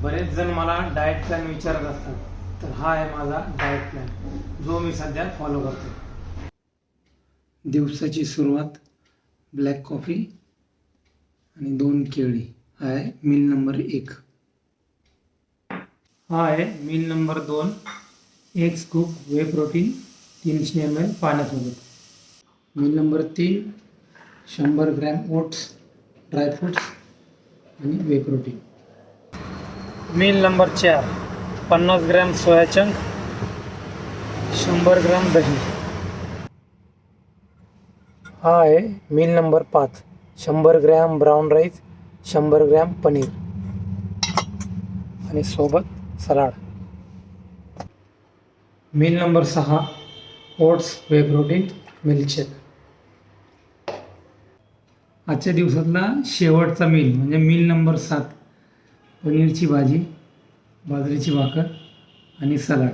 बरेच जण मला डाएट प्लॅन विचारत असतात, तर हा आहे माझा डाएट प्लॅन जो मी सध्या फॉलो करतो. दिवसाची सुरुवात ब्लॅक कॉफी आणि 2 केळी. हा आहे मील नंबर 1. हा आहे meal number 2. 1 scoop whey protein 300 ml पाण्यासोबत. Meal number 3 100 gram oats, dry fruits आणि whey protein. Meal number 4 50 gram soya chunk, 100 gram दही. हा आहे meal number 5 100 gram brown rice, 100 gram paneer आणि सोबत salad. Meal number 6 oats whey protein milkshake. आजच्या दिवसातला शेवटचा मील म्हणजे मील नंबर 7 पनीरची भाजी, बाजरीची भाकर आणि सलाड.